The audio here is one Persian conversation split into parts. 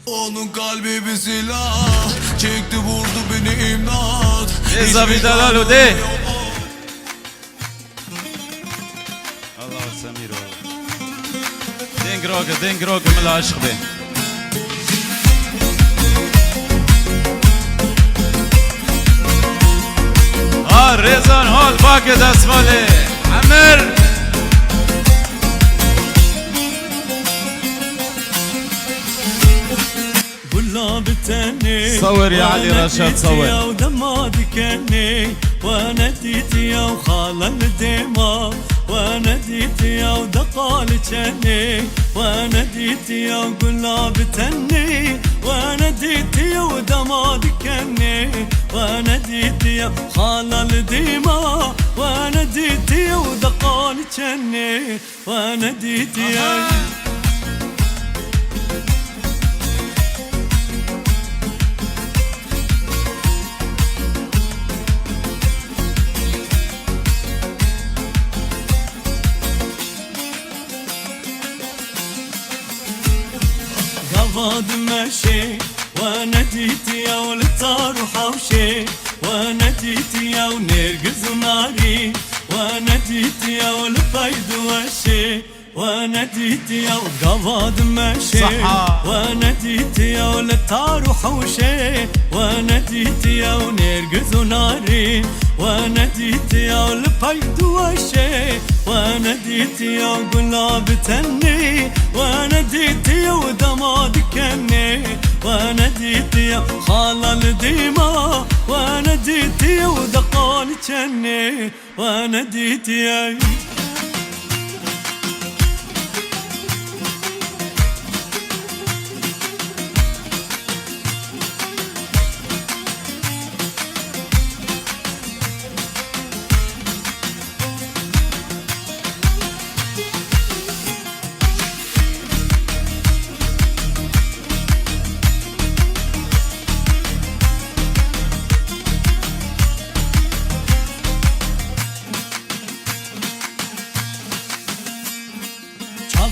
Onun kalbi bir silah, çekti vurdu beni imdat. Eza Vidal de. Allah Samiro. Dengrog من العشق به. رزان هال باک دستماله عمر صور يا علي رشاد صور وانا ديتي وخالة الدماء وانا ديتي ودقال جني وانا ديتي وقلاب تني وانا ديتي ودماد كني وانا ديتي خالة الدماء وانا ديتي ودقال جني وانا ديتي غاد ماشي وانا ديتي يا ولتار وحوشي وانا ديتي يا ونرقز ناري وانا ديتي يا والفايد وشي وانا ديتي يا وقبض ماشي وانا ديتي يا ولتار وحوشي وانا ديتي يا ونرقز ناري وانا ديتي يا والفايد وشي وانا ديتي يا وقلاب تني وانا ديتي يا ودماد كني وانا ديتي يا خالة الدماء وانا ديتي يا ودقال جني وانا ديتي يا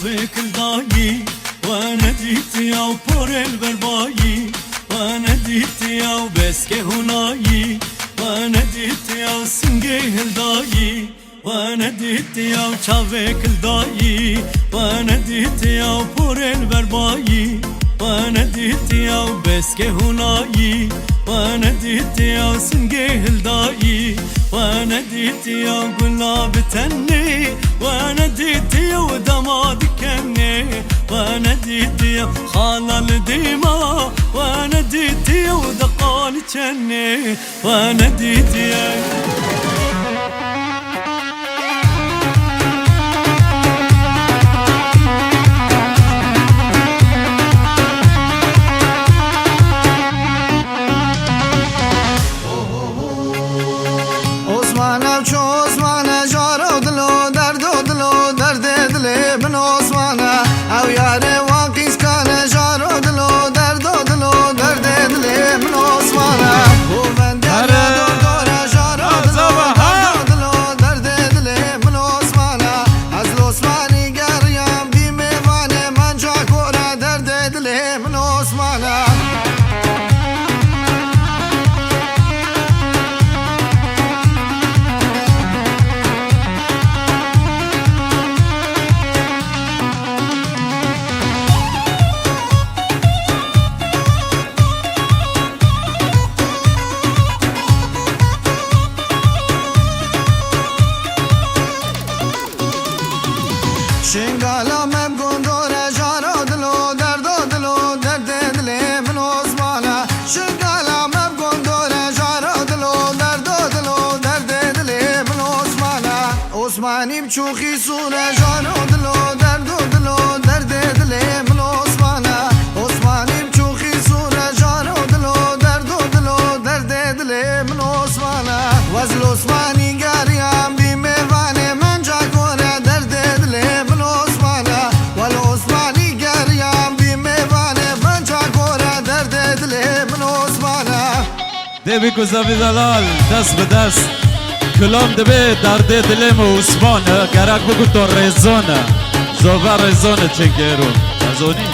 بك الضايي وانا ديتي يا وبور البربايي وانا ديتي يا وبسكي هنايي وانا ديتي يا وسنجي الضايي وانا ديتي يا وشافك الضايي وانا ديتي يا وبور البربايي وانا ديتي يا وبسكي هنايي وانا ديتي يا وسنجي الضايي وانا ديتي يا وقلاب تني وانا ديتي يا ودماد كني وانا ديتي يا خالة الدماء وانا ديتي يا ودقال جني وانا ديتي يا شنگالا مم گندور جارا دلو درد دلی من عثمانا شنگالا مم گندور جارا دلو درد دلی من عثمانا عثمانی بچوخی سوره جارا دلو درد دلی من عثمانا عثمانی بچوخی سوره جارا دلو درد دلی من عثمانا وزل عثمانی گریم بی میوانه من جاگوره درد دلی من عثمانا ول عثمانی گریم بی میوانه من جاگوره درد دلی من عثمانا دبی کوزاوی دلال دست به دست کلام دبی درد دلم عثمان کرک بگو تو رزونه زوبر رزونه چنگرون ازونی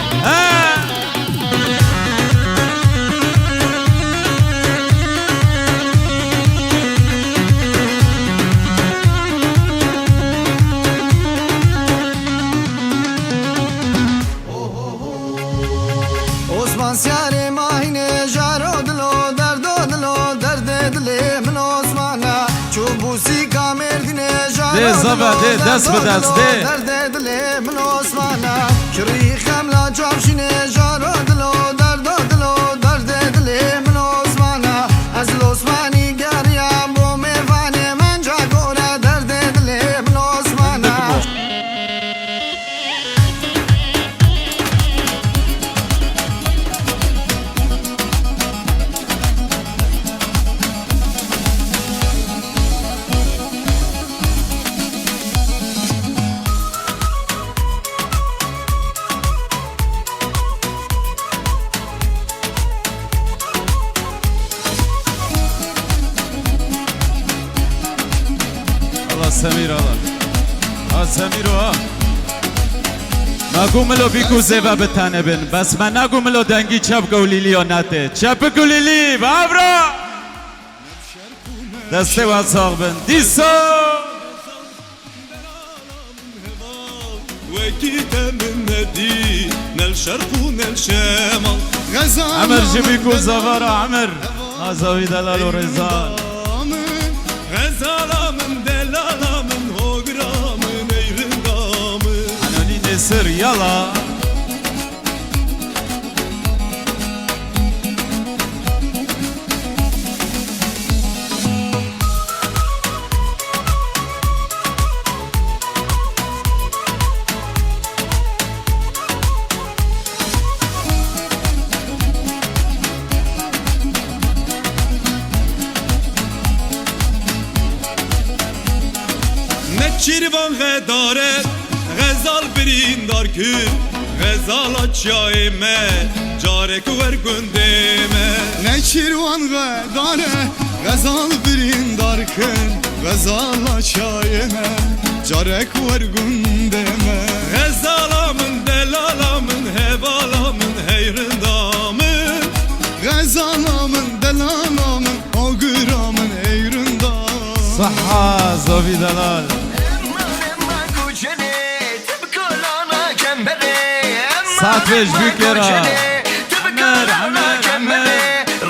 سیاری ماهینه جارو دلو درد دلی من عثمانه چوبوسی کامردینه ده زبا ده دست به دست ده درد دلی من عثمانه کری خملا چابشینه جارو دلو درد دلی من عثمانه از العثمانی گریم بو میوانه من جا گوره درد دلی من عثمانه سمیر سمیر نگو ملو بیکو زیبا بتانه بین بس من نگو ملو دنگی چپ گولیلی و نته چپ گولیلی بابرا دسته و ساق بین دیسو وكيت من ندي نل شرق ونل شمال عمر جبيكو زفر عمر هذا دلال ورزان غزالة من دلالة من هوغرا من ايرندا من عنوني نسر يلا شیروان غداره غزال بریندار کن غزال چایمه جاره کور گندمه Ne şirvan gadare Gazal birindar kın Gazal çayene Carek var gündeme غزالامın delalamın hevalamın heyrindamın Gazalamın delanamın O gıramın eyrunda صحة زوفي دلال ساعت فيش بيك يا عمر عمر عمر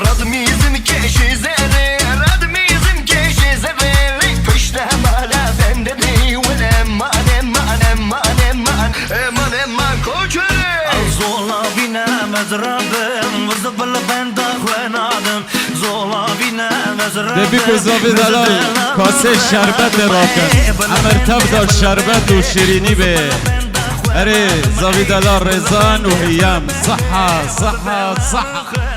Radmizim keşi zere Radmizim keşi zere Pişte mala bende de Eman eman eman eman Eman eman koçere Zola binemez Rabbim Vızıbıl ben de hvenadım Zola binemez Rabbim دبيكو زوفي دلال كاسه شربت راكن عمر تبدا شربت وشيريني به اري زوفي دلال رزان وهيام صحة صحة صحة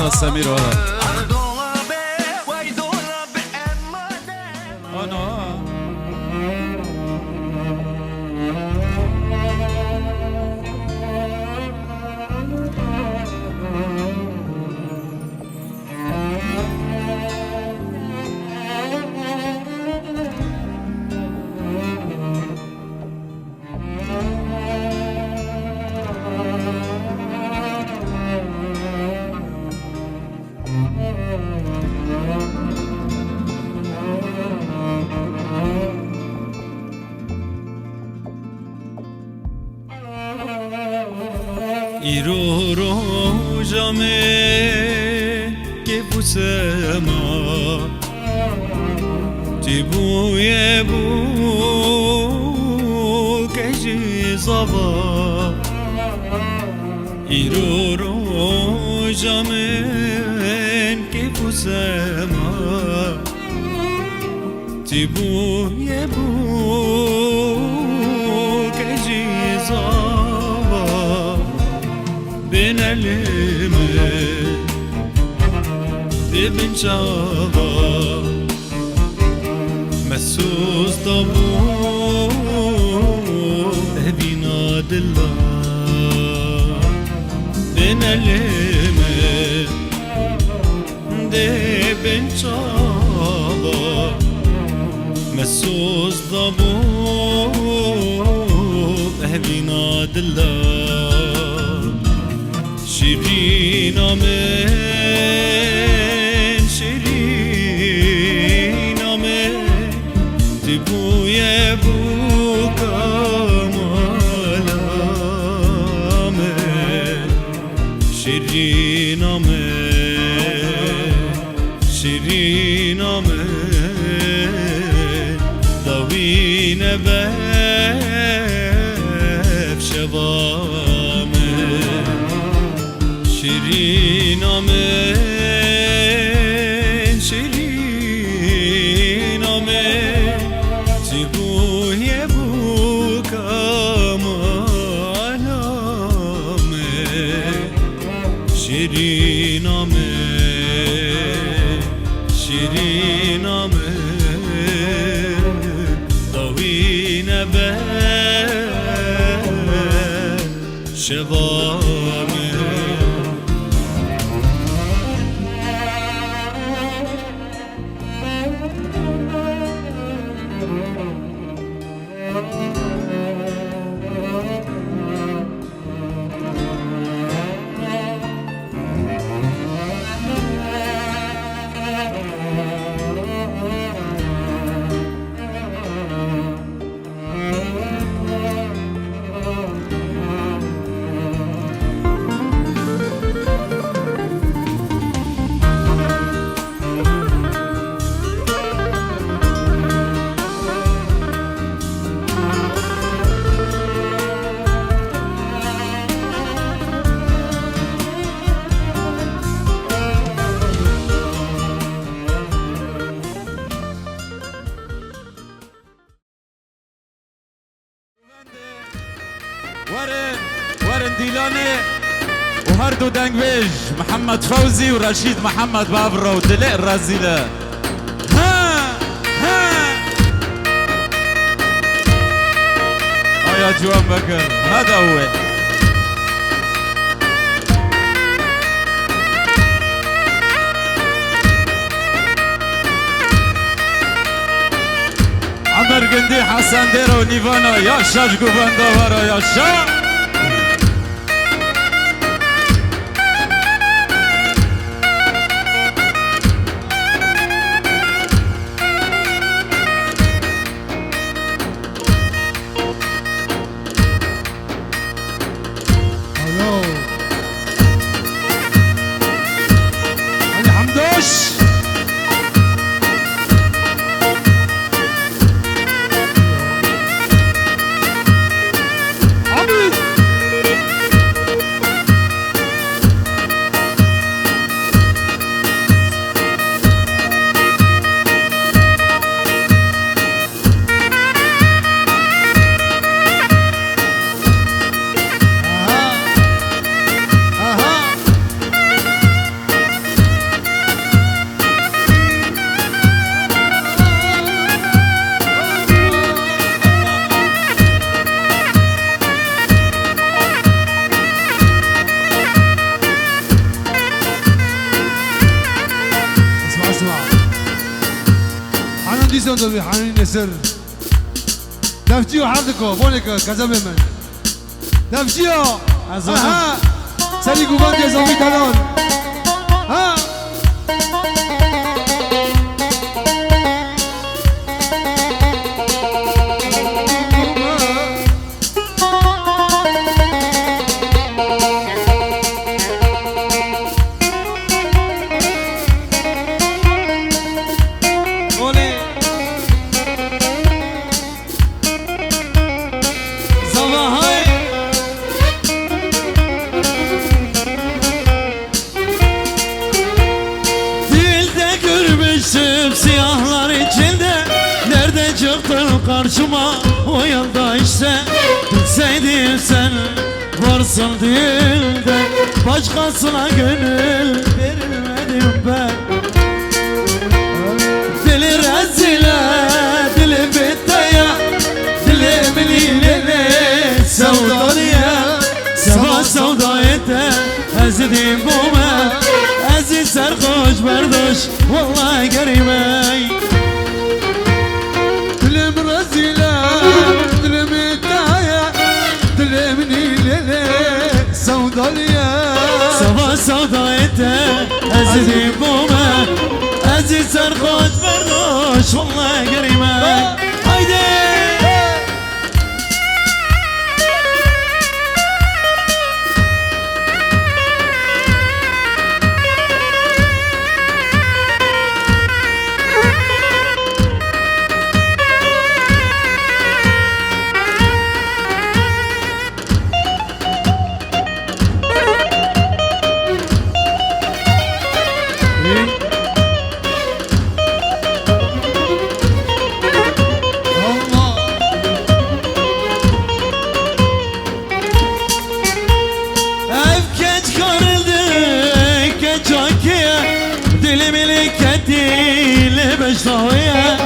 الله سمير والله ایرو رو جامه که بوسما تیبوی بو کجی زبا ایرو رو جامه که بوسما تیبوی بو کجی زبا بين اليمة ابن شابا مسوس طابو بينا دلا بين اليمة ابن شابا مسوس طابو مهبینا دلا شیرینا من شیرینا من تبوی بو کامالا من شیرینا من شیرینا من داوین بف شوامه شیرینا من شیرینا من تبوی بو کامالا من شیرینا من شیرینا من داوین بف شوامه ورن ديلاني وهردو دنگويج محمد فوزي ورشيد محمد بابرا ودلق الرازيلة ها يا جوان بكر هذا هو عمر قندي حسن ديرو ونيفانا يا شاش قوباندا ورا يا شاش دوبي حنين يسر دفتيو حردكو بونك كذا من دفتيو ها سالي قوبان يا زومي كالون ها Siyahlar içinde nerede çıktın karşıma o yanda işte bilseydim sen varsın dilde başkasına gönül verilmedim ben dili rezile dili bitteye dilimin ilini sevdalıya seva sevda ete ezdim bu me aziz serkoş berdoş vallahi garibey dilim rezile dilim ittaya سودالية سوا سودايته أزدي بومه أزي سرخوش بردوش والله قريمه هايدي بشطوية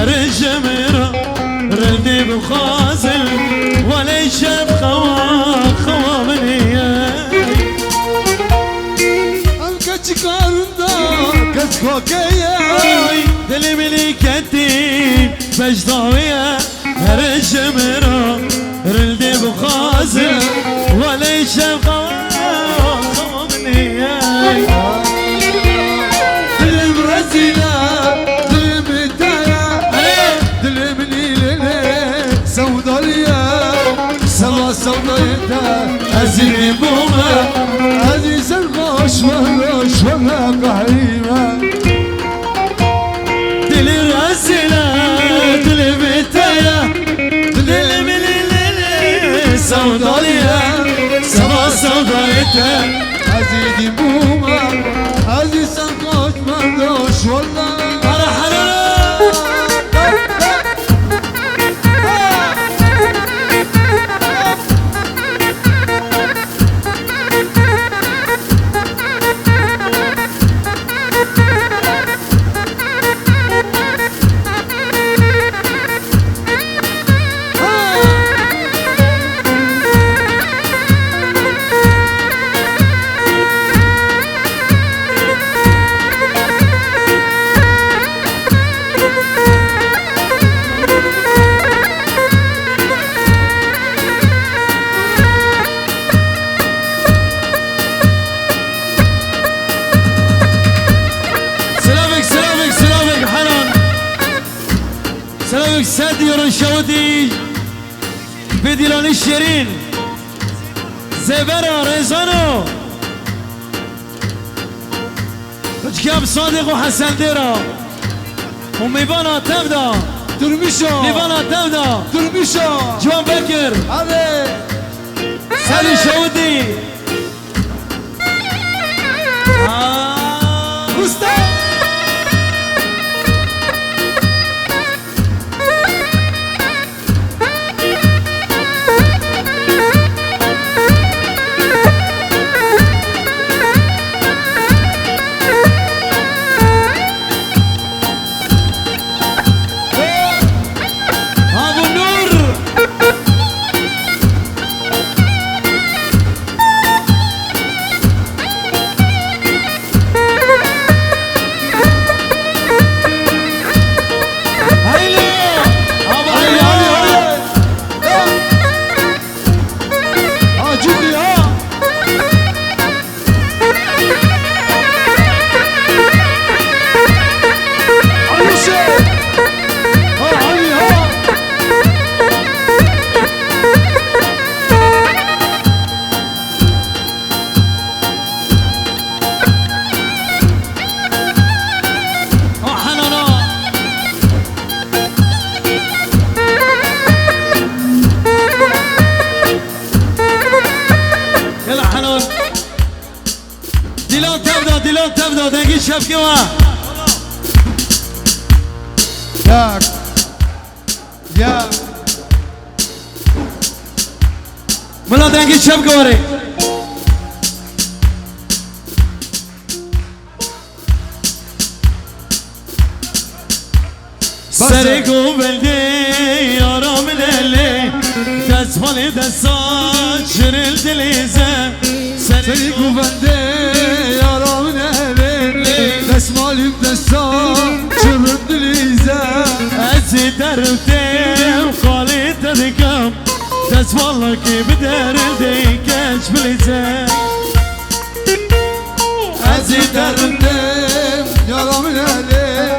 رجميرة ردي بخازل ولا يشاف خوا منية الكتشكارندا كتكوكية دلي ملكتي بشطوية رجميرة ردي بخازل ولا يشاف خوا منية المرزيلة سودايته أزيني بومه عزيز الغش ولا قهيمة دلي راسنا دلي بتايا دلي مليلي سودالية سوا سودايته عزيزي بومة عزيز الغش ولا سادي رشودي بديلان الشيرين زبرا ريزانو رجكاب صادق وحسن ديرا وميفانا تبدا درميشا ميفانا تبدا درميشا جوان بكر علي سادي شودي مستعد تبدا دنگی شبکه وا يا ملا دنگی شبکه واره سری گوبلدی یارم لیلی دست بالی دستان شرل دلیزه سری گوبنده یارامın eli Desmalim destan çırrım dilize ازی درفتیم خالی تدکم دست والله که بدر دیگش بلیزه ازی درندم یارم نده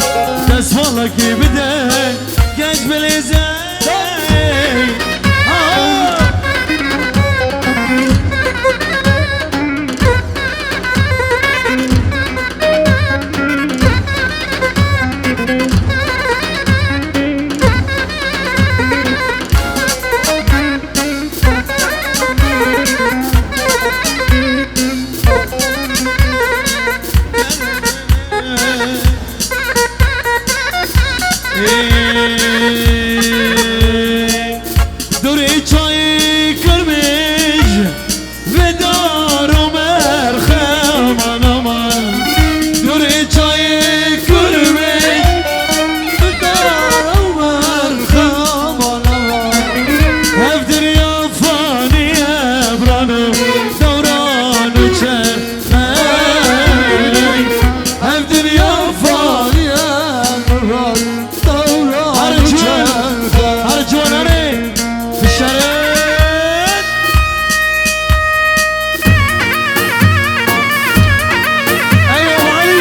دست والله که بدر گش بلیزه دوری چای کرمیج و دارو مرخ امان امان دوری چای کرمیج و دارو مرخ امان امان هف دریا فانی ابرانو دورانو چرخی هف دریا فانی ابرانو دورانو چرخی هر جوانانه فشارت ايوه علي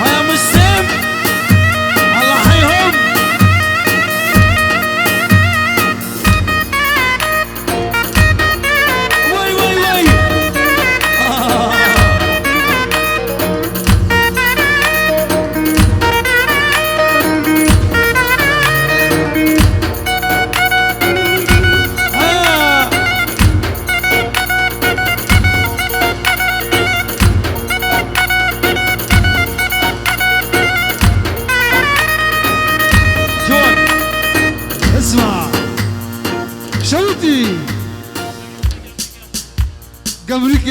يا مسلم الله يحييهم وي وي وي جون اسمع شوتي قبريك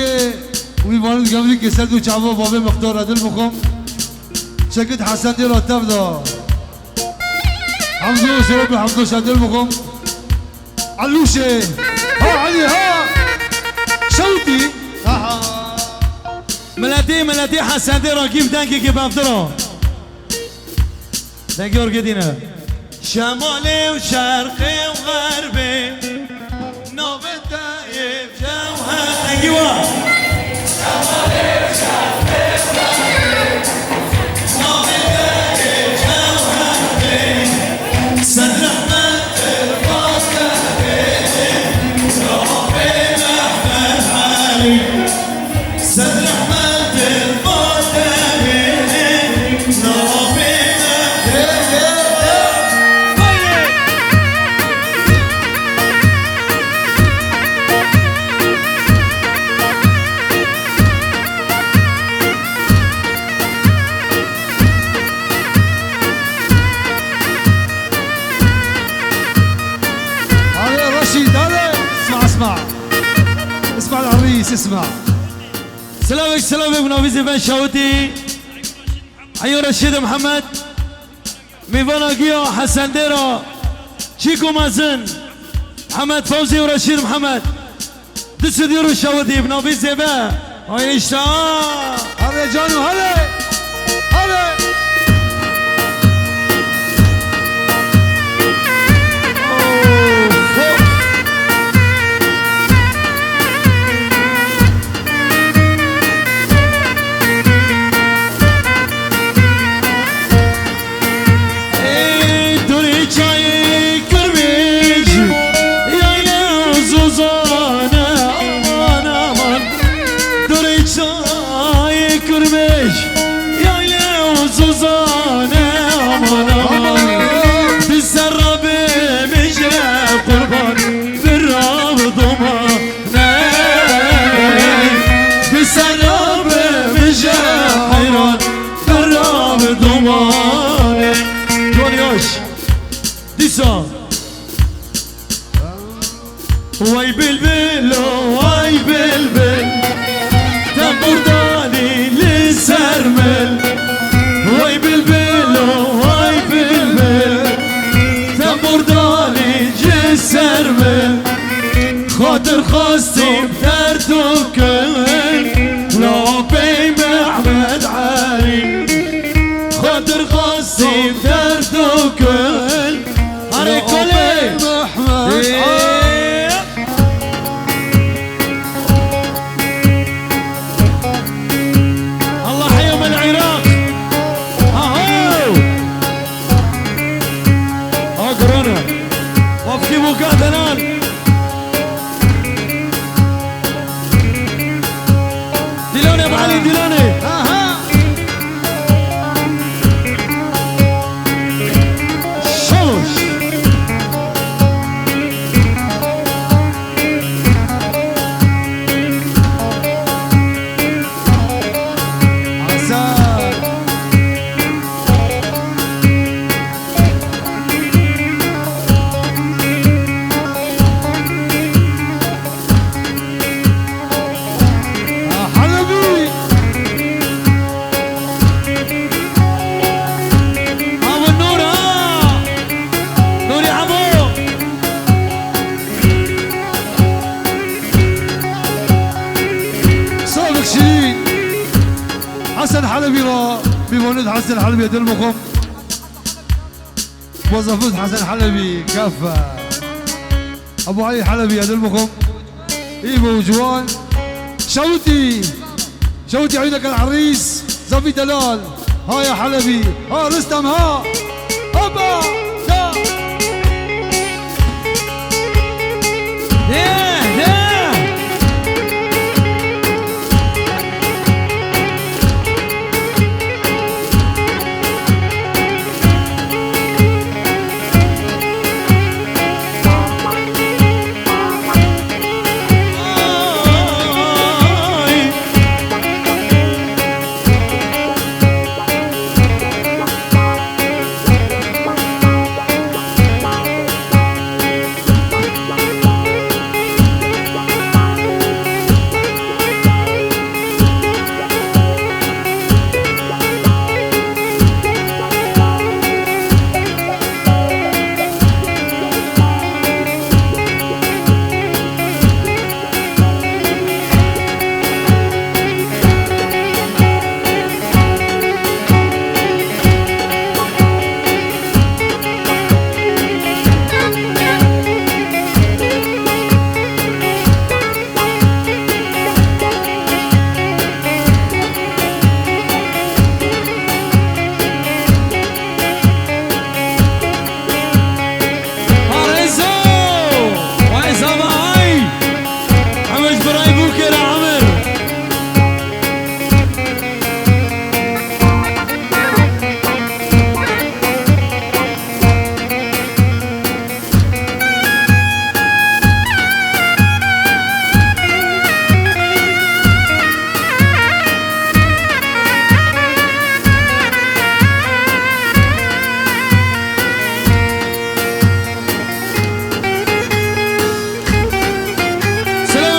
ويبارد قبريك سردو چابو بابي مختار عدل بكم شكت حسن دي رتب دا حمزو سرب حمزو شدل بكم علوشي ها علي ها شوتي ها ملاتي حسن دي راكيم دانكي كي بافترو دانكي ورقدينا شمالي وشرقي وغربي نوب الدايب جوهر دانكي وا هذا رشيد هذا اسمع اسمع العريس اسمع سلامك منافذي بن شاوتي عيو رشيد محمد ميفانا جيو حسن ديرو شيكو مازن محمد فوزي ورشيد محمد دس ديرو شاوتي منافذي بن وين اشتاق هذا جانو هذا هذا دوري چای کرمیج یایل زوزانه aman aman دوري چای کرمیج یایل زوزانه درد وكل لو بي محمد علي خاطر قاسم درد وكل هاري كولي محمد الله حيهم العراق اهو اقرنا وفي مقاتلان ديلوني ابو علي ديلوني اها شوش حسن حلبي ابو النور نوري عبو صادق شيرين حسن حلبي را بمولد حسن حلبي يد المخم وظفوت حسن حلبي كفى ابو علي حلبي يد المخم ايبو وجوان شوتي عينك العريس زفي دلال ها يا حلبي ها رستم ها هوبا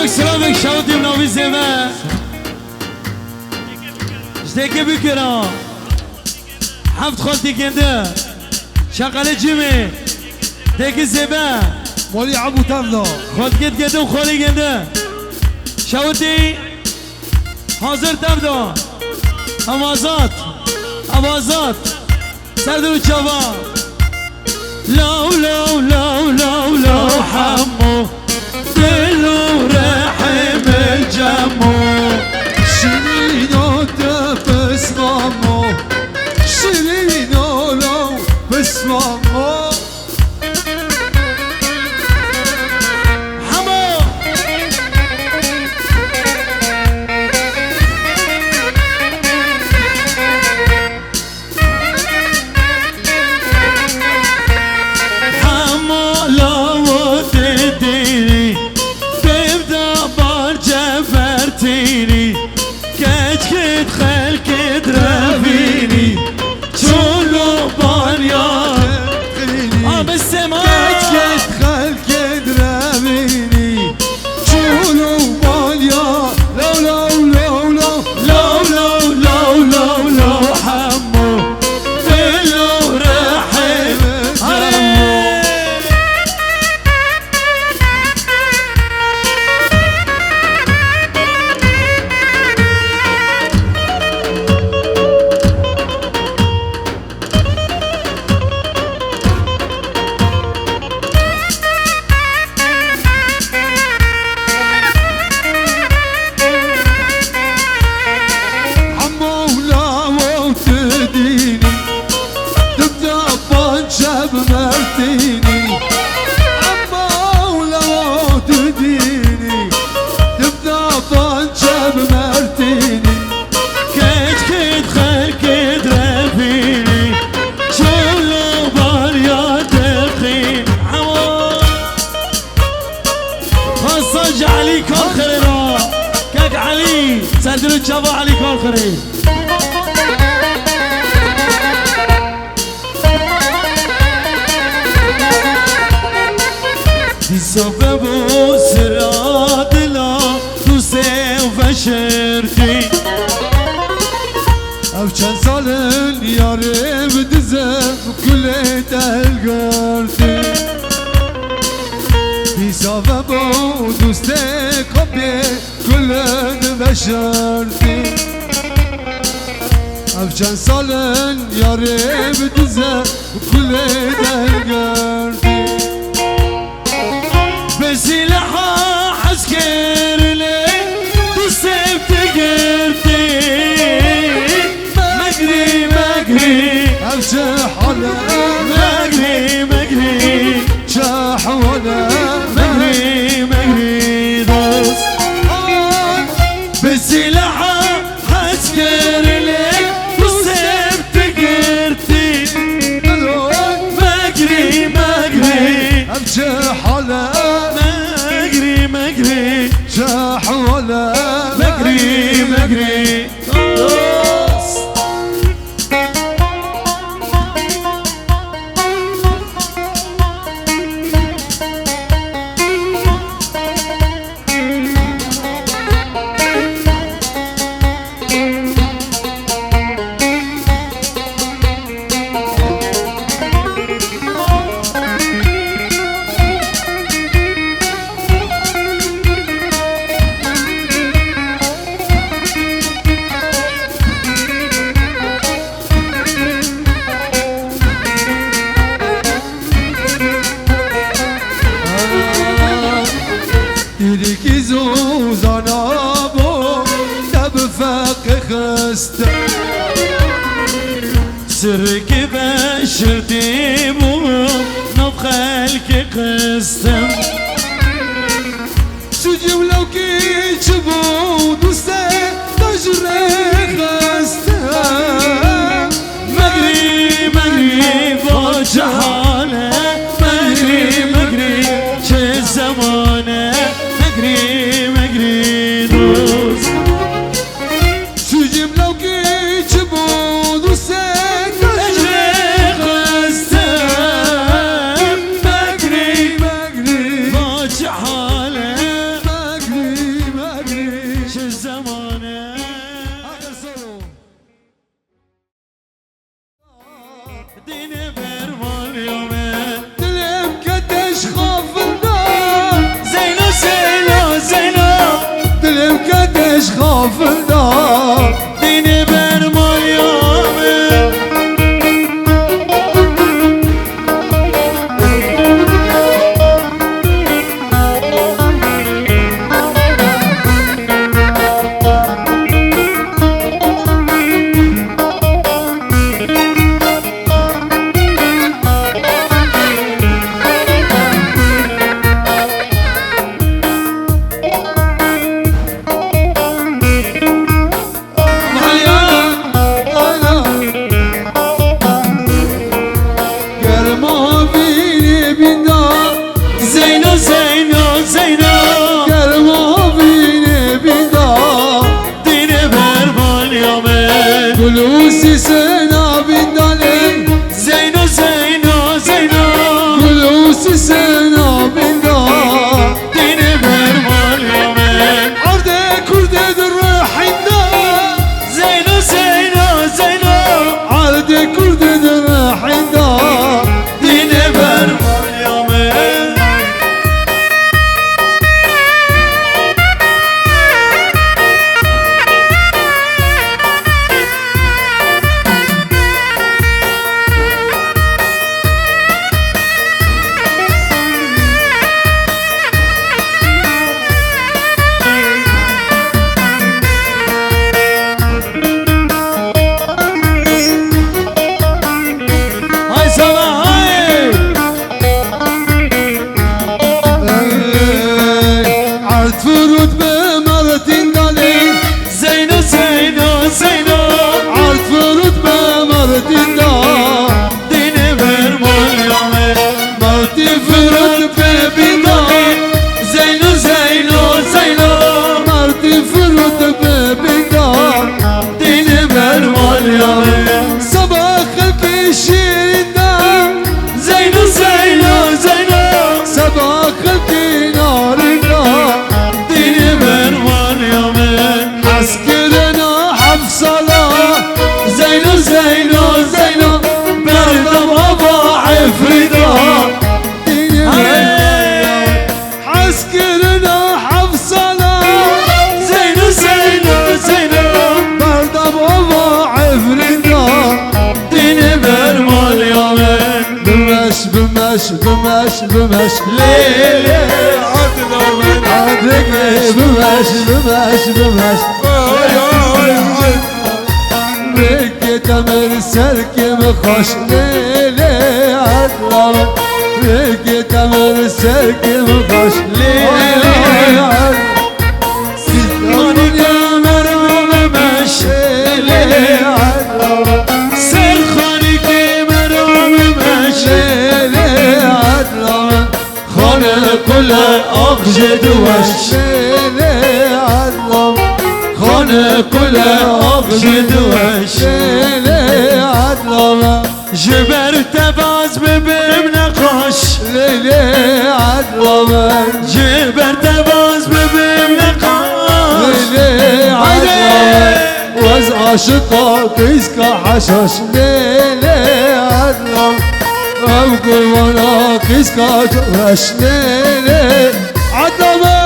سلامك شوتي منوفي زمان جديك بكرة حفظ خالتي كنده شغالة جيمي ديك الزبان مولي عبو تفضل خالت كد كده وخالي كنده شوتي حاضر تبدو أمازات سردو الشباب لو لو لو لو لو حمو دلو رحم الجمو شيرينو تبس مامو شيرينو لو بس مامو حمو حمو لو دلو چابا علی کار خری دی صفه بو سرا دلا تو سیف شرکی او چند سالن یاره بدزه کل دلگردی بیزاوه با دوست کبی کل بشردی او چند سالن یاره بدزه کل دلگردی بسلاحة عسكري تسيب تقرتي مقري مقري امسح على مقري مقري شاح ولا مقري مقري دوس بسلاحة عسكري تسيب تقرتي مقري مقري امسح على مقري مقري شاح ولا مقري مقري دیدی زوزانا بو دب فق خست سرك بشرتي بو نبخلك قستم سوجي ولو كي تشبو دوسته تجري خست مقري مقري بوش حاله مقري مقري شي زمانه مقري مقري دوس سوجي ولو كي تشبو دوسته تجري قستم مقري مقري بوش حاله مقري مقري شي زمانه آخر سولو دين برمال يومين دلم قديش خاف النار زينو زينو زينو دلم قديش خاف النار دين برمال يومين زينو زينو زينو دين برمال يومين فلوسي سنة بالدالي زينو زينو زينو فلوسي سنة بالدالي دين برمال يومين عرضي كردي درحينا زينو زينو زينو عرضي كردي درحينا دين برمال يومين هاي صباح هاي عرض فرود بمرتين دالي زينو زينو زينو عرض فرود بمرتين دالي دين برمال يومين مرتي فرود ببيدالي زينو زينو زينو مرتي فرود ببيدالي بمش بمش ليلي عدلك بمش بمش بمش بك تمر سرك مخش ليلي عدلك بك تمر سرك مخش ليلي عدلك سيدوني كامر وممش ليلي عدلك سرخاني كامر وممش ليلي عدلك خانه كل اقجد وش ليلي عدلك خانه كل اقجد وش ليلي عدلك جبرت باز ببم نقاش ليلي عدلك جبرت باز ببم نقاش ليلي عدلك وز عاشقا كيسكا حشاش ليلي عدلك أبقل وانا كيسكا جوش ليلي عدلك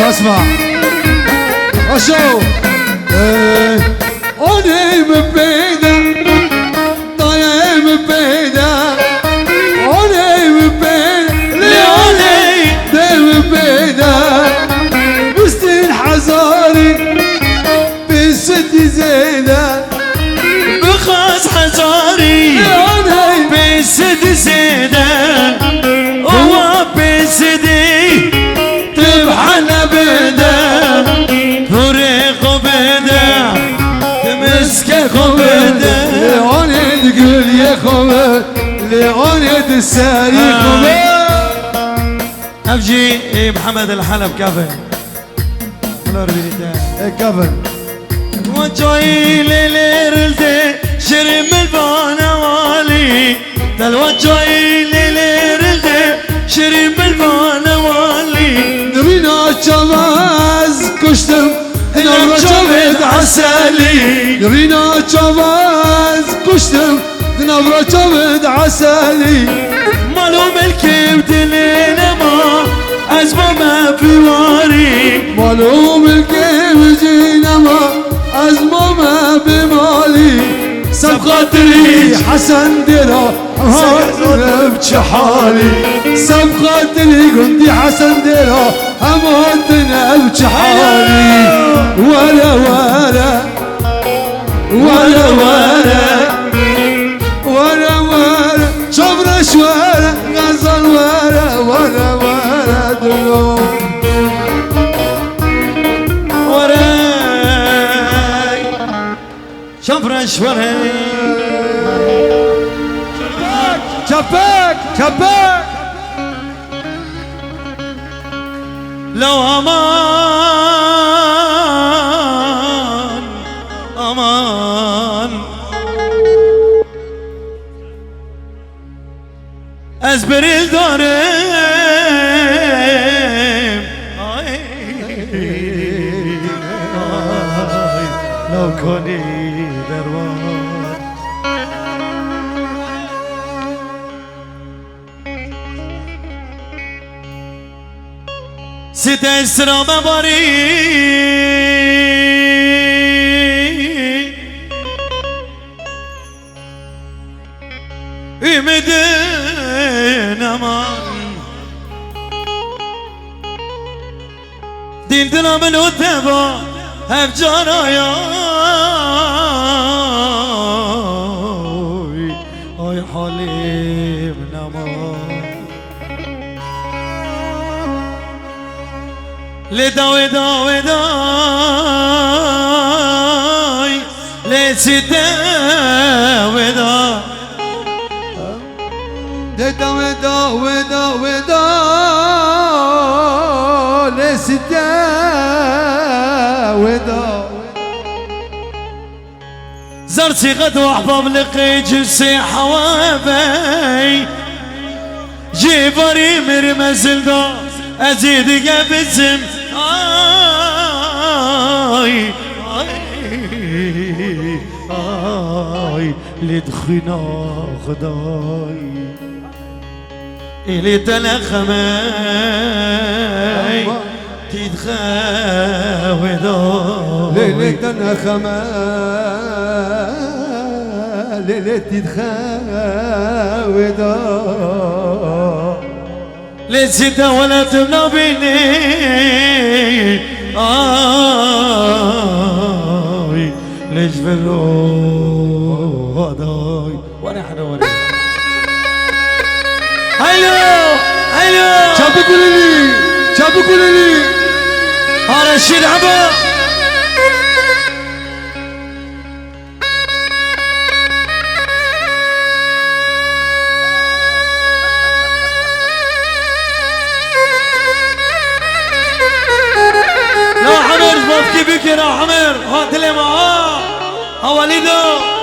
اسمع اشوف اوني مبيدا طايا مبيدا اوني مبيدا ليوني دي مبيدا بستين حزاري بست زيدا بخاص حزاري ليوني بسد زيدا هو بسدي تبحنا بدا فريق بدا تمسك بدا ليوني تقول يا خوات ليوني تساري خوات افجي محمد الحلب كافي كفن وجهي لليرلدي شرم البانا والي دل وجهي لليرلدي شرم البانا والي نبينا جواز كشتم نبرا جواد عسالي نبينا جواز كشتم نبرا جواد عسالي معلوم الكبد لينا ما أزمة ما في واري معلوم الكيف جينا ما أزمة ما بمالي سبقتني حسن درا هاتنا بجحالي سبقتني قندي حسن درا هاتنا بجحالي ولا ولا ولا ولا ولا ولا شبر شوارع غزل ولا ولا دلو وراي شفرش وراي شباك شباك لو أمان أمان أزبر الدارم لو كوني دروان ستة اسرام باري ümidim aman Dil dilamın o teba hep canaya Ay halim aman Leda veda veda Lesite veda ودا ودا ودا ودا لسدا ودا زرتي غد واحباب لقي جلسي حوابي جيباري مرمزل دا ازيد قبزم آي آي آي لدخنا خداي إلي تلخمي تدخاوي داي ليلة تنخما ليلة تدخاوي داي لسيتا ولا تبنبيني آي ليش بالروضاي ونحن هلو çabuk uleli çabuk uleli هذا الشيء العبا لا حمر ما بكي بكي لا حمر هات لي معاه وليدو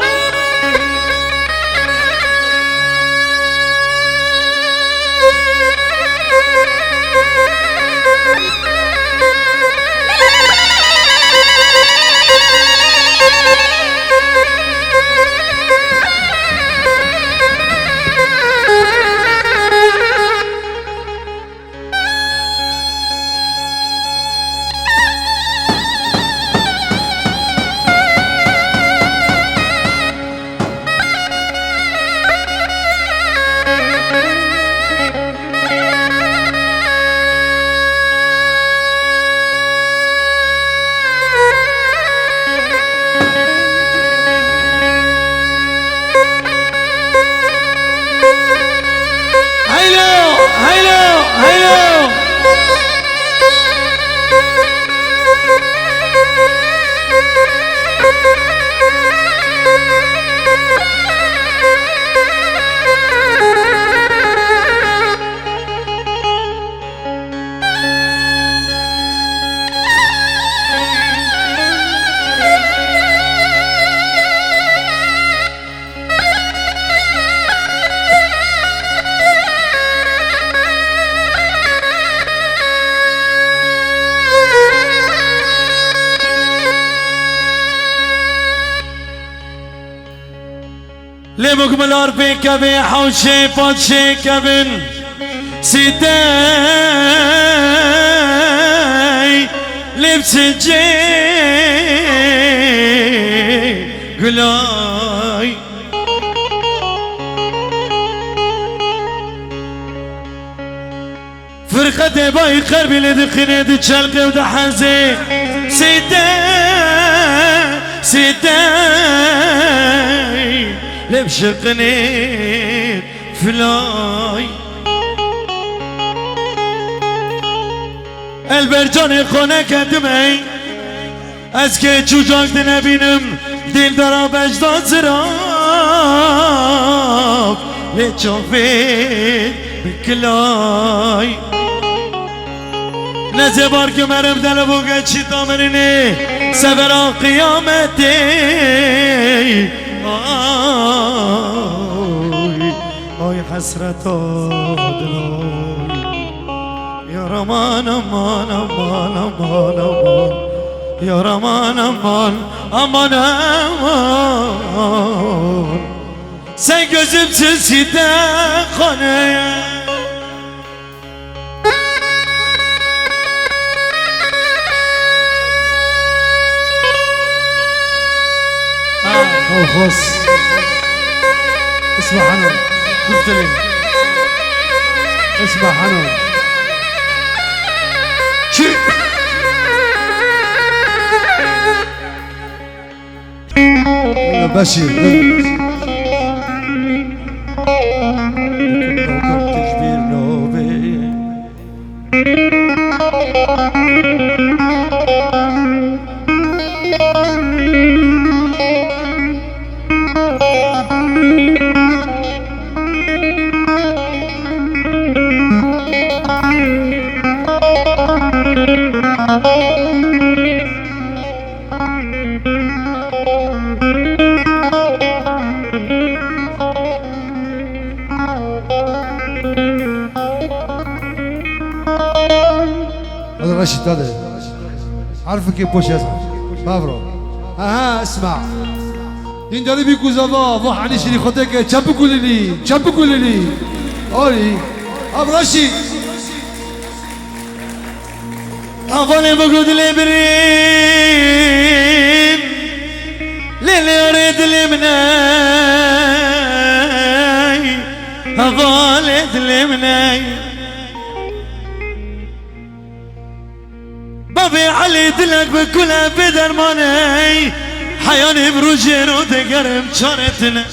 لمقبل بين كبي حوشي بوشي كبن سيداي لبس الجي قلاي فرقة باي قربي لدخني دشالقي ودحزي سيداي لبشقني فلاي البرجاني خونه کدمی از که چوچاک نبینم دل دارم اجداد زراف لچوفید بکلای نزه بار که مرم دل بوگه چی تامرینه سبرا قیامتی آی حسرت آدنای یا رمان امان امان امان امان یا رمان امان امان امان sen gözümsüz giden konaya خلاص اسمع حنون قلت لي اسمع حنون شيء بشير تجبير نوبي هذا رشيد هذا عارفك كيف بوش يزعل مبروك اها اسمع این داری بی کوزاوا و حنیشی خودت که چپ کلیلی آری ابراشی اول بگو دل بریم لیلی ارد لمنای اول دلمنای بابي علي دلك بكل بدرماني حياني بروجين ودقرم شارتنا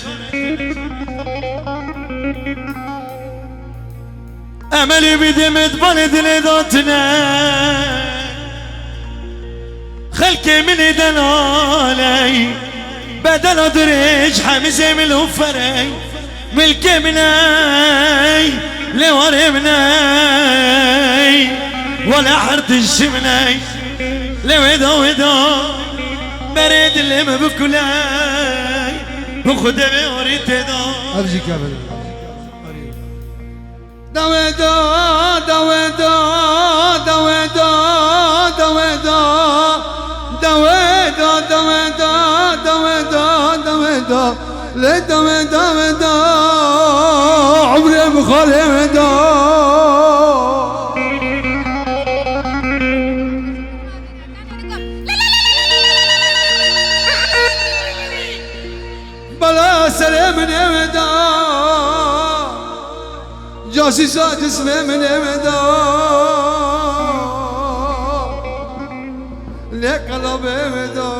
املي بدمت بلد لذاتنا خلكي من دلالي بدل ادريج حمزه من الوفري ملكي مناي لوري مناي ولا حرت الشمناي لودا بريد اللي ما بكلاي وخدمي وريت دا ابجي كامل دويدا عمري مخالي بلا سلام من امدا جاسيسا جسمي من امدا لك قلبي امدا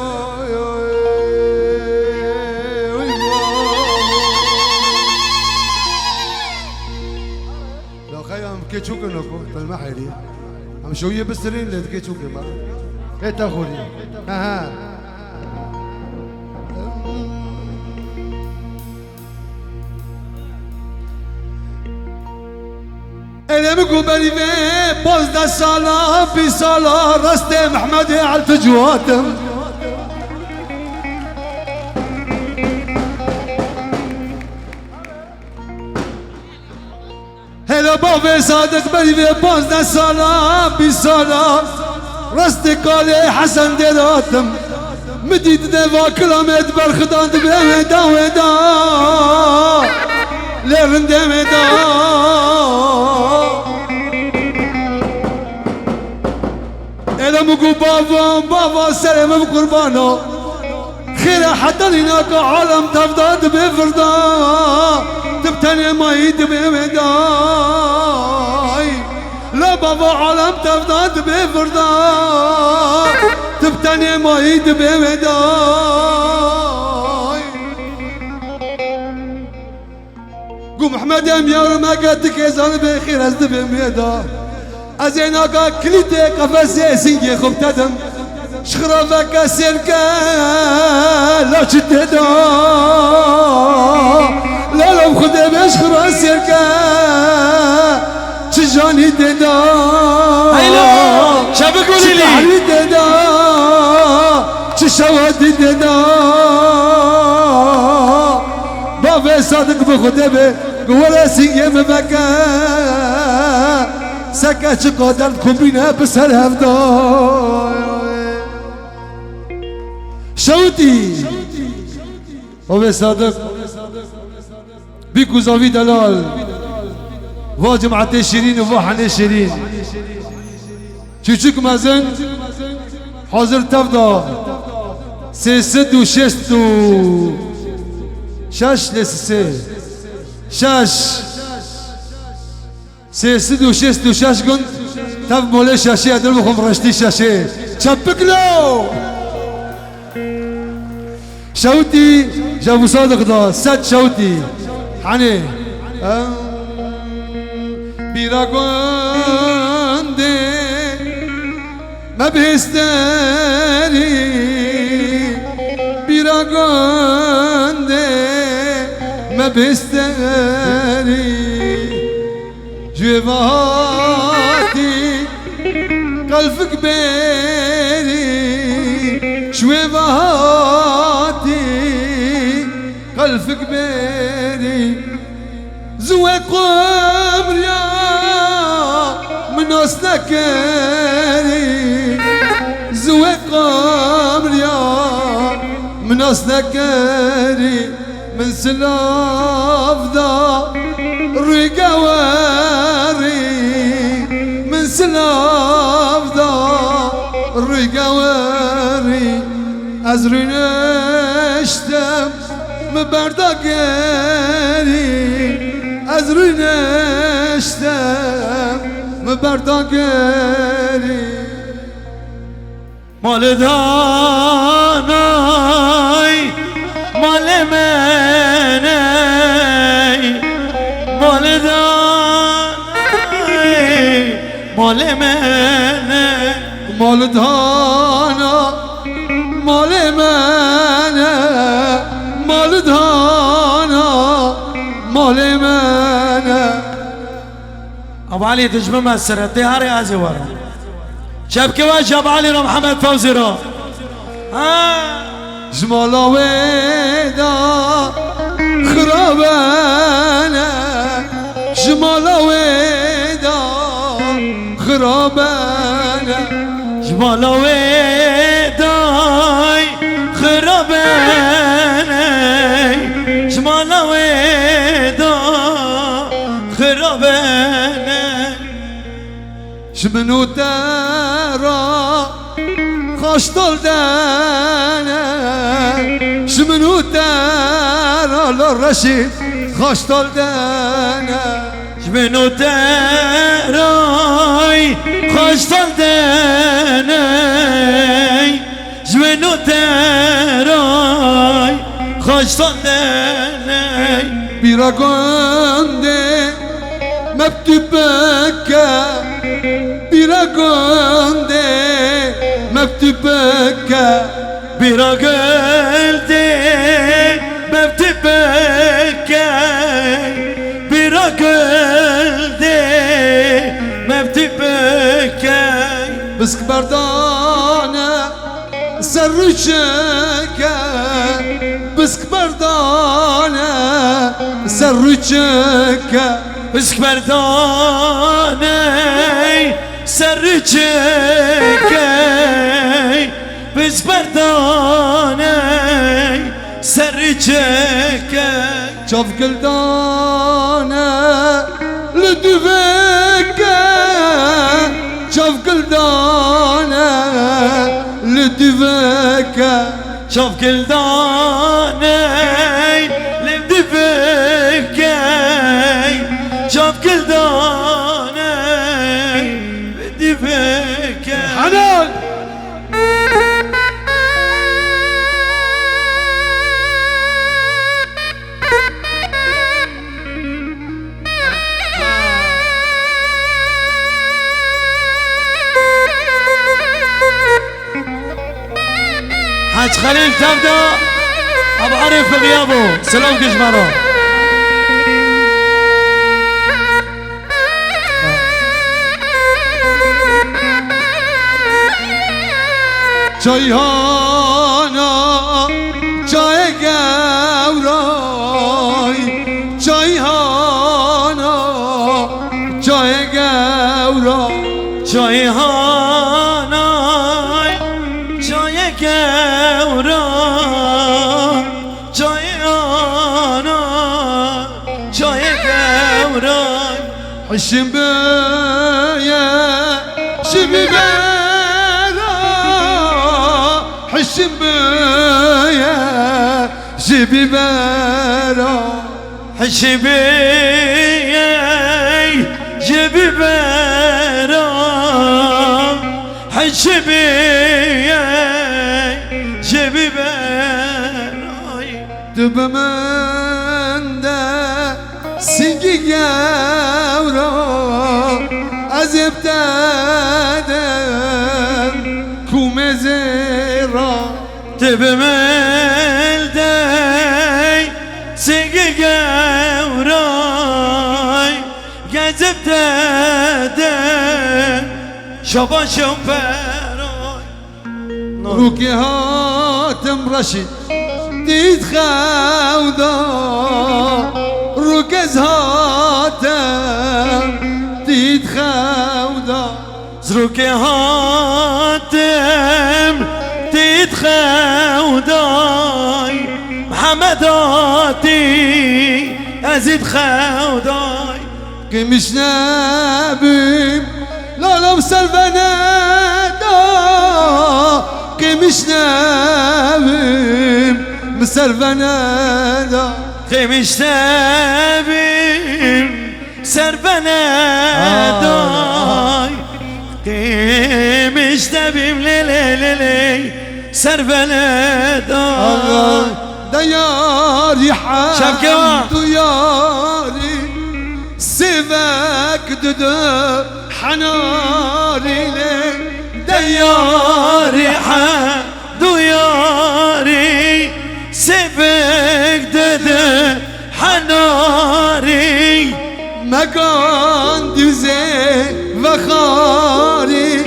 لو خيام كيتشوك نكو تلمحيلي عم شويه بسترين اللي كيتشوك ما ايه تاخذي اها الامكو بريفي بوز دا سالا في سالا رستي محمد على الفجواتم هلا بابي صادق بريفي بوز دا سالا في سالا رستي قالي حسن ديراتم مديد دفا كلامت برخدان دبي دا ودا لغن دمدا انا مقو بابا سلام بقربانه خير حتى هناك عالم تفضل بفردا تبتني ما يدبي مداي لا بابا عالم تفضل بفردا تبتني ما يدبي مداي قوم احمد يا ما قدك يزال بخير ازدبي مدا ازيناكا كليتي قفزي سينجي خبتدم شخرافك سيركا لا شتدا لا بخدي بشخرا سيركا تجاني تدا هيلو شابك قولي لي تدا تشوادي تدا بابي صادق بخدي ولا سينجي مبكا سكت قدر كوبينا بسر هفدا شوتي هو صادق بيكو زاوي دلال واجمعة شيرين وواحد شيرين küçük مازن حاضر تفدا سيست وشست شاش لسه شاش سيست وشست شاش قن تف مولي شاشي ادل بخم رشتي شاشي شبك له شوتي جابو صادق دا ست شوتي حني بيراغوندي ما بيستري بيراغوندي ما بيستري جواتي قلبك بيري شواتي قلبك بيري زوي قمريا من أصلكري زوي قمريا من راس ذكري من سلاف ذا الرقواري من سلاف ذا الرقواري ازري نشتم مبردقري ازري نشتم مبردقري مال دانای مال منی مال دانای مال منی مال دانا مال منه مال دانا مال منه ابو علي تجمع مسرة دهاري ازي ورا شاب كواش ابو علي رو محمد فوزي رو جمال ويدا خرابانه جمال ويدا خرابانه جمال ويداي خراباني جمال ويدا خراباني شمنو ترى خشطل دانا شمنو ترى للرشيد خشطل دانا جمنو تراي خوش دلدني جمنو تراي خوش دلدني براغونده مكتوبك براغونده مكتوبك بيرا قلدي مبتبك بيرا قلدي مبتبك بس كبردانه سرچك بس كبردانه سرچك بس برداني سرچك بس برداني سرچك شوف قلدانه لدفك شوف قلدانه لدفك شوف كل داني لمدفك شوف كل داني لمدفك حنان حاج خليل تبدا ابو عريف بغيابه سلام كجمرو چایهانا چای گورای چایهانا چای گورای چای هانای چای گورا چای هانا چای گورا حشم بيا شبي برا حشم بيا شبي برا حشبي جبي برا حشبي جبي برا دب من ده سنگی گورا از ابتدم کوم زیرا تبملدي سيقي قوراي قزب دادم شبا شمبراي روکی هاتم رشید دید خودا روکز هاتم دید خودا زروكي هاتم تتخوداي ازید خودای که میشنبیم لالم سروندا که میشنبیم مسروندا که میشنبیم سروندا که میشنبیم لیلی لیلی سروندا دیاری شبکه حمد یاری سیفک دده حناری دیاری حمد یاری سیفک دده حناری مکان دیزه و خاری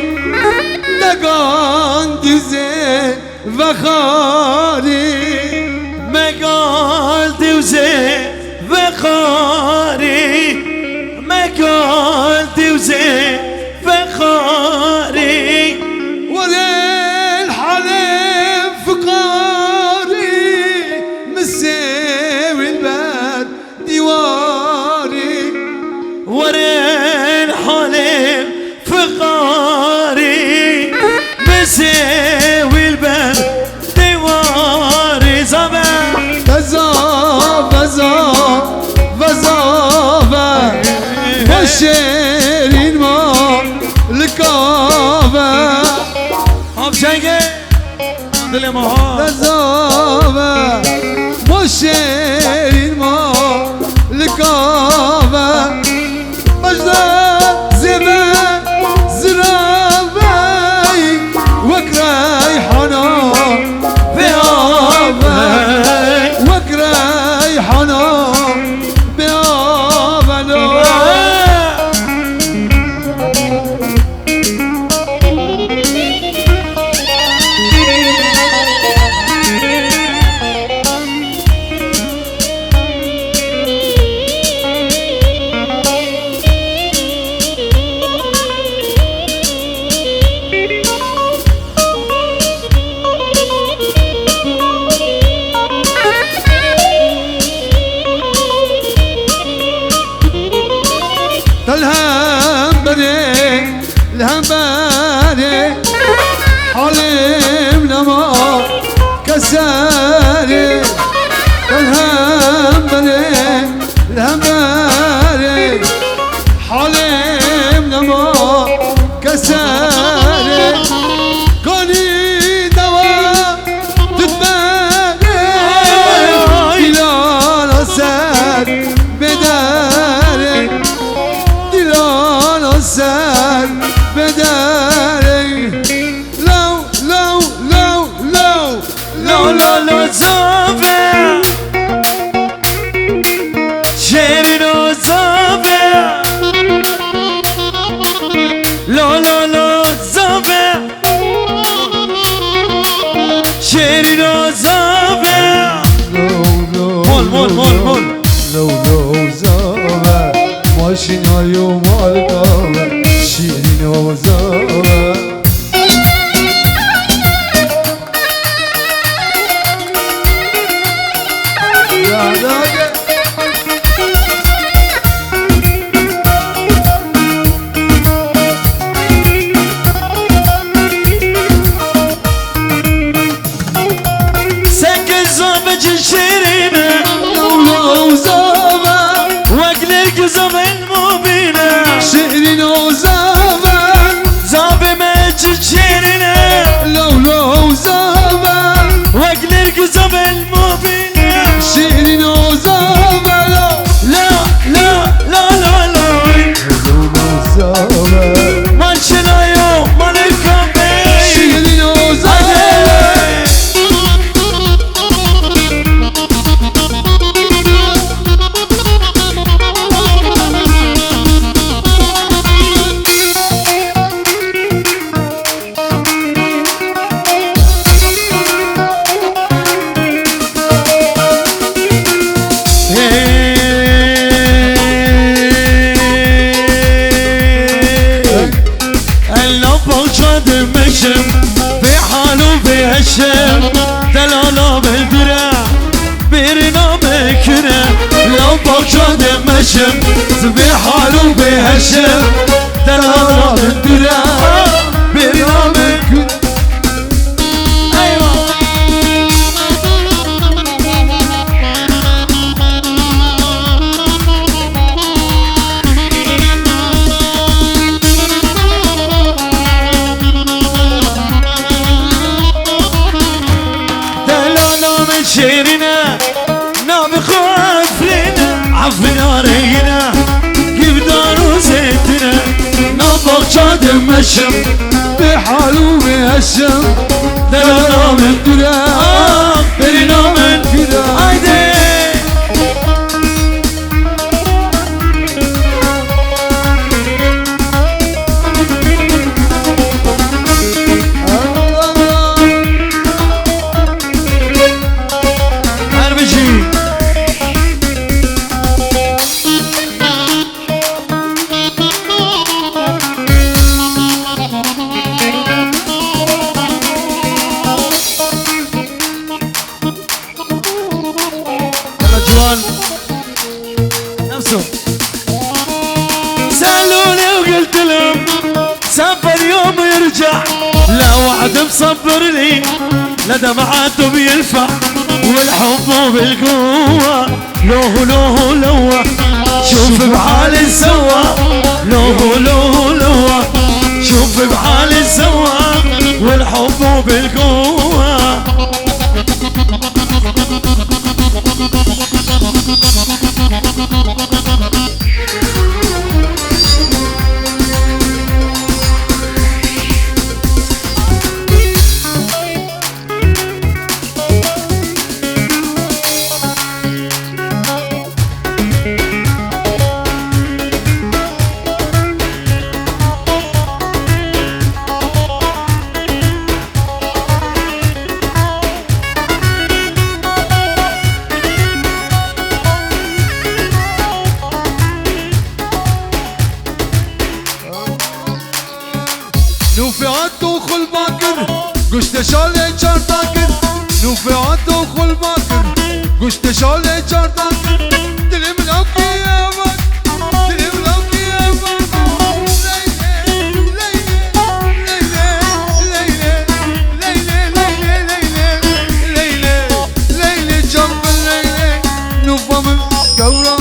مکان دیزه و خاری مقال دوزه و خاری مقال دوزه و خاری وليل حليم فقاري مساوي الباب ديواري ورين حليم فقاري مساوي الباب دواري زمان فزا والشيرين ما لكافة هم شنگه دل ما فزا والشيرين ما لكافة مجد زمان زرابي وكراي حنا بيابا وكراي حنا بيابا الهم بني حليم لما كساري الهم بني حليم لما كساري كوني دواء تتباري إلى نصر بداري سر بداري لو زابه شیرین و زابه لو زابه شیرین و زابه مول لو زابه ماشینا یوم القابه شیرین و زابه سكن زابه شيرينه لو زابه واقلل قزم المبينه شيرين و زابه زابه ما شيرينه لو زابه واقلل قزم المبينه شيرين و زابه لا زابه ما شنايو مالكم بي شيرين و زابه الشم دلالا بالدرع بيرنا بكره لو بقى مشم زبي حالو بهشم دلالا من درا برنامج شيرنا نام خوف لنا عفنا رينا كيف دارو زيتنا نطق شاد مشم بحالو بهشم دلالا من درا برنامج هايدي نفسه سألوني وقلت لهم سافر يوم يرجع لا وعد مصبر لي لا دمعاته بينفع والحب بالقوة لوه لوه لوه شوف بحالي سوا لوه لوه لوه شوف بحالي سوا والحب بالقوة نوفياتو خل باكر قشت شالي چارتاكر نوفياتو خل باكر قشت شالي چارتاكر دلم لوكي يابك دلم لوكي يابك ليلي جنب الليلي نوفا من قورا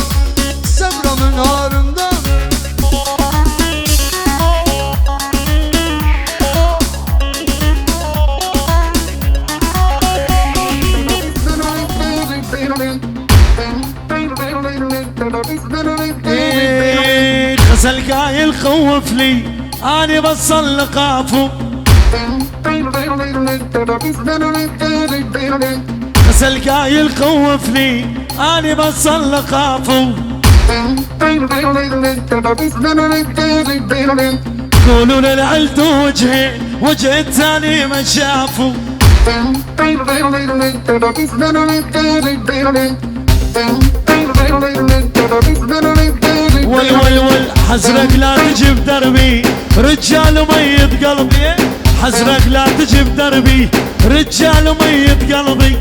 سمرا من هارمدا غسل قايل خوف لي اني بصل لقافه غسل قايل خوف لي اني بصل لقافه قولوا للعلت وجهي وجه الثاني ما شافه ول ول ول حزرك لا تجيب دربي رجال ميت قلبي حزرك لا تجيب دربي رجال ميت قلبي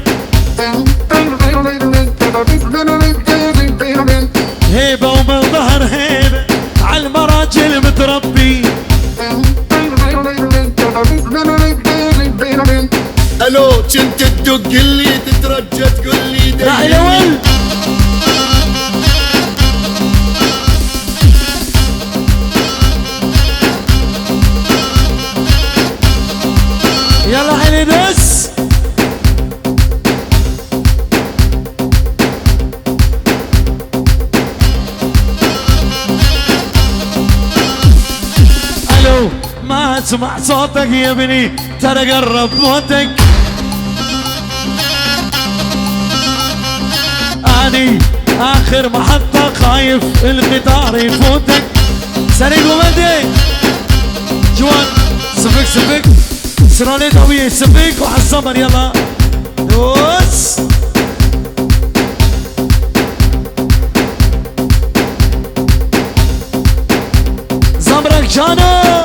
هيبة ومن ظهر هيبة عالمراجل متربي الو كنت تدق لي تترجى تقول لي لا يا ول يلا عيني دس الو ما اسمع صوتك يا ابني ترى قرب موتك اني اخر محطة خايف القطار يفوتك سريع ومدي جوان سفك سفك سروني طويل سفك وعالصبر يلا دوس زمرك جانو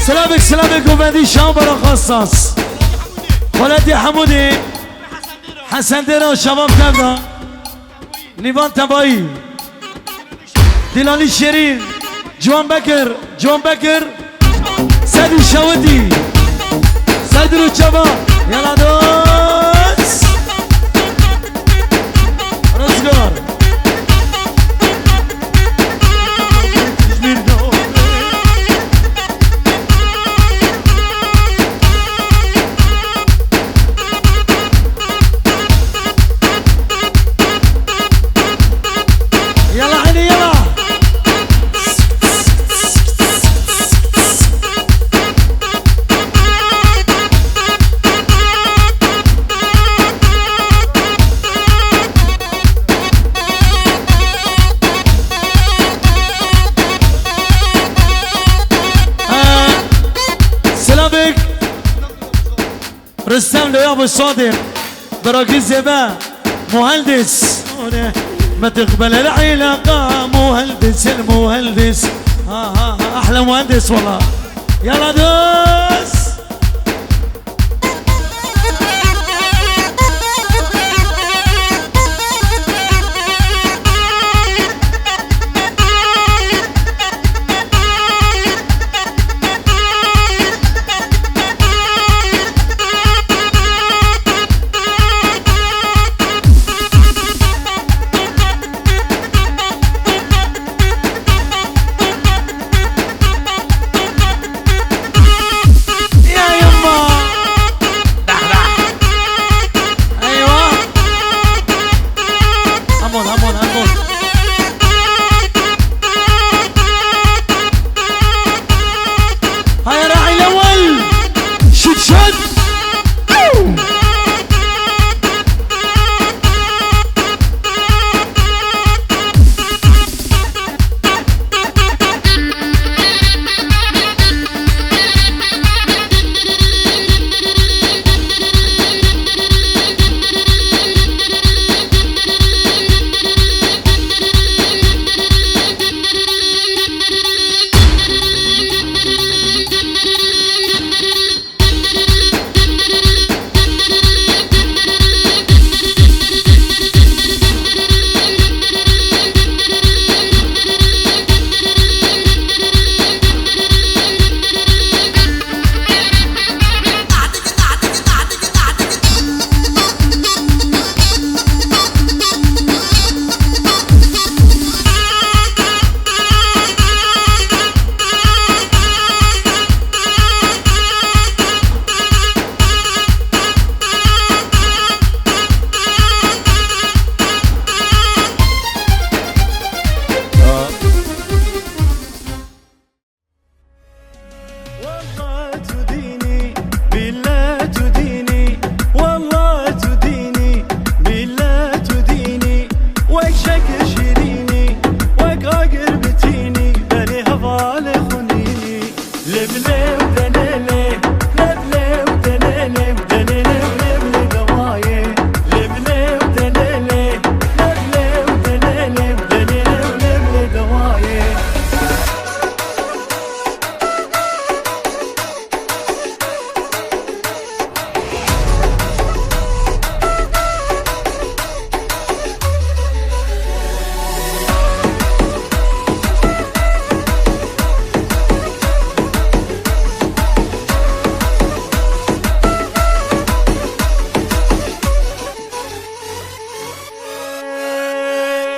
سلامك سلامك وبدي شامبر خصص خالتي حمودي حسن ديرو شباب تبدا نيفان تباي ديلاني شيرين جوان بكر سيد الشاودي سيد الشباب يلا دوس رزقار رستم لو ابو صادق براكي زبا مهندس ما تقبل العلاقة مهندس المهندس احلى مهندس والله يلا دوس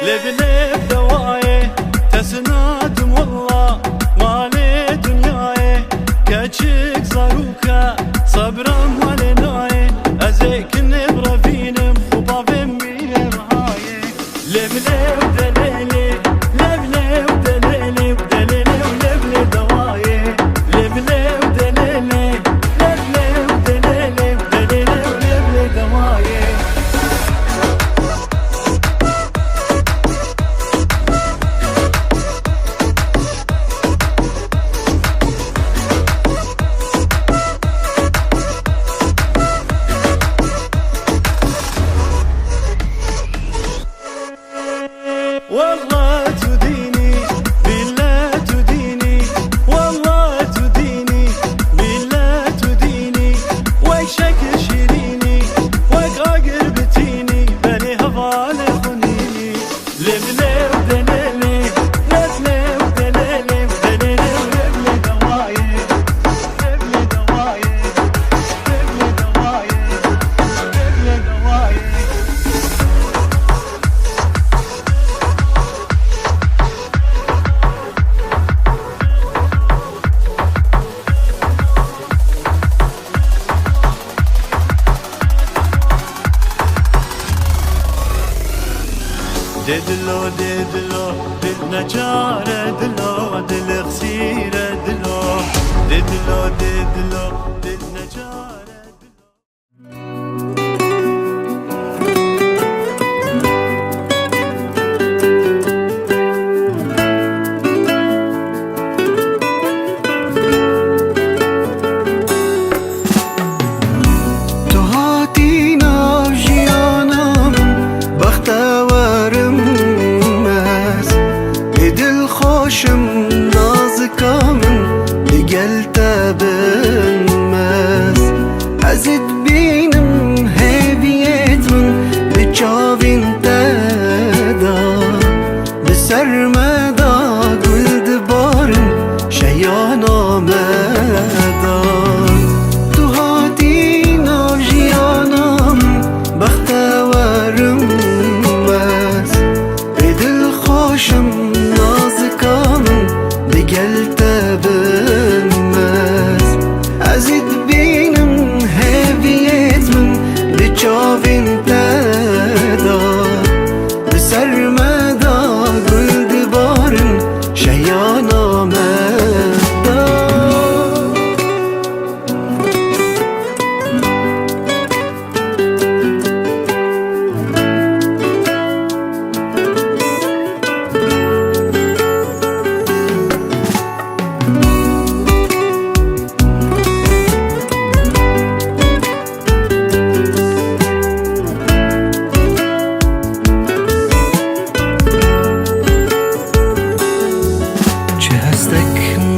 لبني بدواي تسنادم والله مالي دنياي كاتشك صاروكا صبرا مالناي ازيك نبرا فينم خبا بمي رهاي لبني ودليلي لبني ودليلي ودليلي ولبني دواي لبني ودليلي لبني ودليلي ودليلي ولبني دواي دلو دلو دل نجار دلو دل خسير دلو دلو دلو دل نجار خوشم نازکامن بگل تبنمز ازت بینم هویت من بچاوین تدا بسرمدا گل دبارن شیان آمدان تو هاتی ناجیانم بختورم مز بدل خوشم بگل تبنمز ازید بینم هویت من بچاوین تدا بسرمدا گل دبارن شیان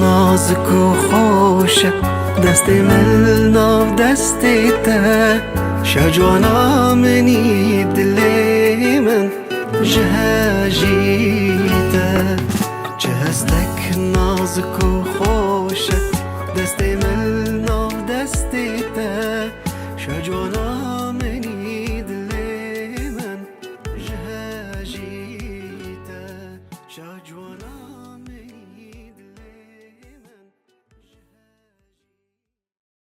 نازک و خوشه دست من ناف دستیته شجوانا منی دلی من جهجیته چه هستک نازک و خوشه دست من ناف دستیته شجوانا منی دلی من جهجیته